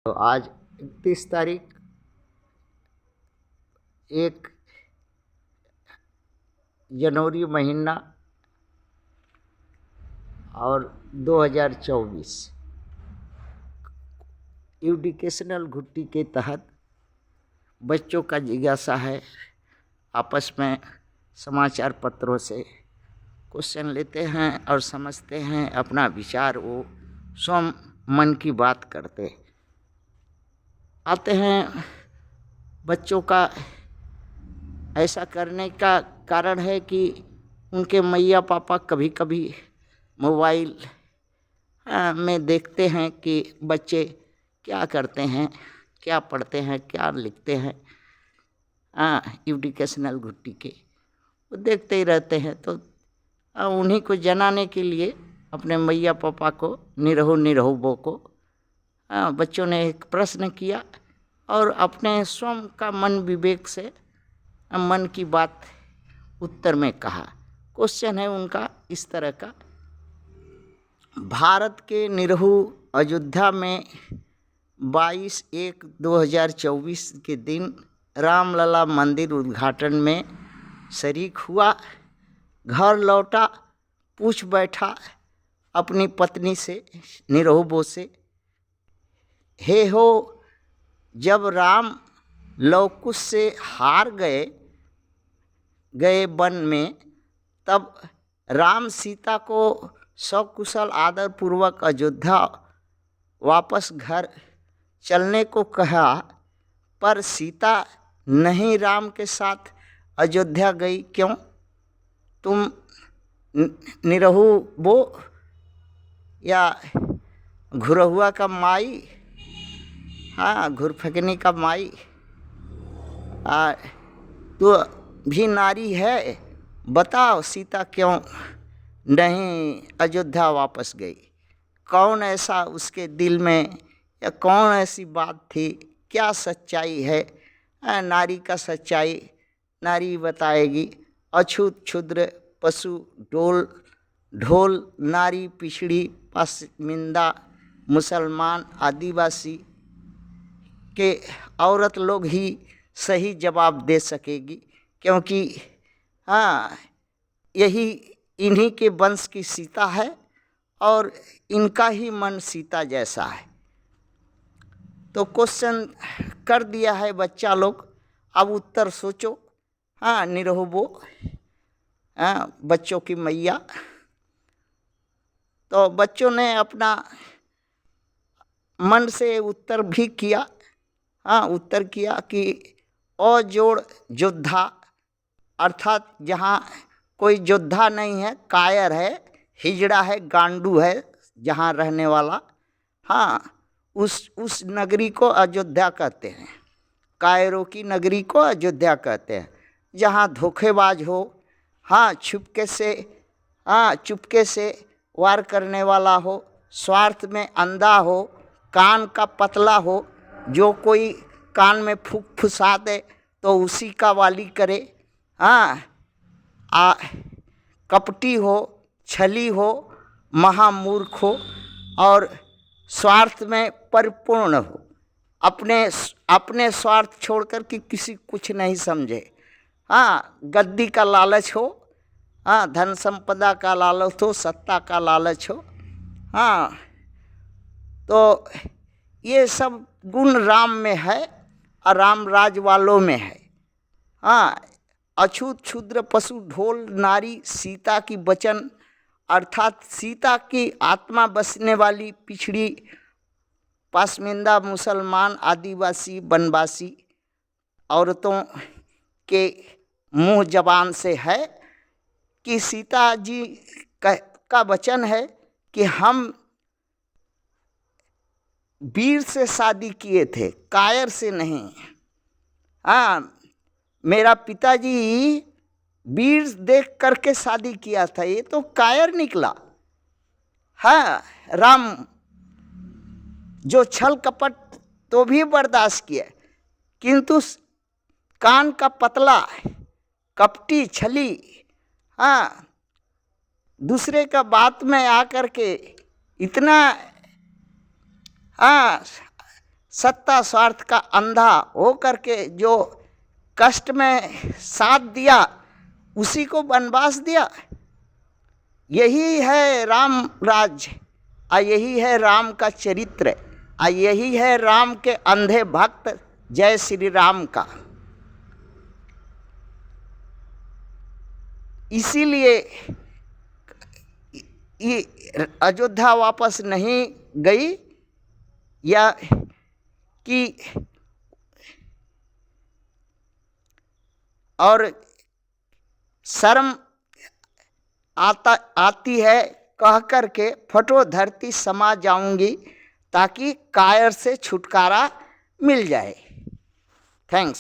तो आज 31 तारीख 1 जनवरी महीना और 2024 एजुकेशनल घुट्टी के तहत बच्चों का जिज्ञासा है। आपस में समाचार पत्रों से क्वेश्चन लेते हैं और समझते हैं, अपना विचार वो स्वयं मन की बात करते आते हैं। बच्चों का ऐसा करने का कारण है कि उनके मैया पापा कभी कभी मोबाइल में देखते हैं कि बच्चे क्या करते हैं, क्या पढ़ते हैं, क्या लिखते हैं। एजुकेशनल घुट्टी के वो देखते ही रहते हैं। तो उन्हीं को जनाने के लिए अपने मैया पापा को निरहु बो को बच्चों ने एक प्रश्न किया और अपने स्वयं का मन विवेक से मन की बात उत्तर में कहा। क्वेश्चन है उनका इस तरह का: भारत के निरहु अयोध्या में 22/1/2024 के दिन रामलला मंदिर उद्घाटन में शरीक हुआ। घर लौटा, पूछ बैठा अपनी पत्नी से, निरहुबो से, हे हो, जब राम लवकुश से हार गए वन में, तब राम सीता को सकुशल आदर पूर्वक अयोध्या वापस घर चलने को कहा, पर सीता नहीं राम के साथ अयोध्या गई, क्यों? तुम निरहुबो या घुरहुआ का माई, घुरफकनी का माई, तो भी नारी है, बताओ सीता क्यों नहीं अयोध्या वापस गई? कौन ऐसा उसके दिल में, या कौन ऐसी बात थी, क्या सच्चाई है? नारी का सच्चाई नारी बताएगी। अछूत क्षुद्र पशु ढोल नारी पिछड़ी पसमिंदा मुसलमान आदिवासी के औरत लोग ही सही जवाब दे सकेगी, क्योंकि यही इन्हीं के वंश की सीता है और इनका ही मन सीता जैसा है। तो क्वेश्चन कर दिया है बच्चा लोग, अब उत्तर सोचो। निरहुबो बच्चों की मैया, तो बच्चों ने अपना मन से उत्तर भी किया। उत्तर किया कि अजोड़ योद्धा, अर्थात जहाँ कोई योद्धा नहीं है, कायर है, हिजड़ा है, गांडू है जहाँ रहने वाला, उस नगरी को अयोध्या कहते हैं। कायरों की नगरी को अयोध्या कहते हैं, जहाँ धोखेबाज हो, चुपके से वार करने वाला हो, स्वार्थ में अंधा हो, कान का पतला हो, जो कोई कान में फुसा दे तो उसी का वाली करे, कपटी हो, छली हो, महामूर्ख हो और स्वार्थ में परिपूर्ण हो, अपने स्वार्थ छोड़कर कि किसी कुछ नहीं समझे। गद्दी का लालच हो, धन संपदा का लालच हो, सत्ता का लालच हो। तो ये सब गुण राम में है और राम राज वालों में है। अछूत क्षुद्र पशु ढोल नारी सीता की वचन, अर्थात सीता की आत्मा बसने वाली पिछड़ी पसमिंदा मुसलमान आदिवासी वनवासी औरतों के मुंह जबान से है कि सीता जी का वचन है कि हम वीर से शादी किए थे, कायर से नहीं। मेरा पिताजी वीर देख करके शादी किया था, ये तो कायर निकला। राम जो छल कपट तो भी बर्दाश्त किया, किंतु कान का पतला, कपटी, छली, दूसरे का बात में आकर के इतना सत्ता स्वार्थ का अंधा हो करके जो कष्ट में साथ दिया, उसी को वनवास दिया। यही है राम राज्य, यही है राम का चरित्र, यही है राम के अंधे भक्त जय श्री राम का। इसीलिए अयोध्या वापस नहीं गई, या कि और शर्म आती है कह कर के फटो धरती समा जाऊंगी, ताकि कायर से छुटकारा मिल जाए। थैंक्स।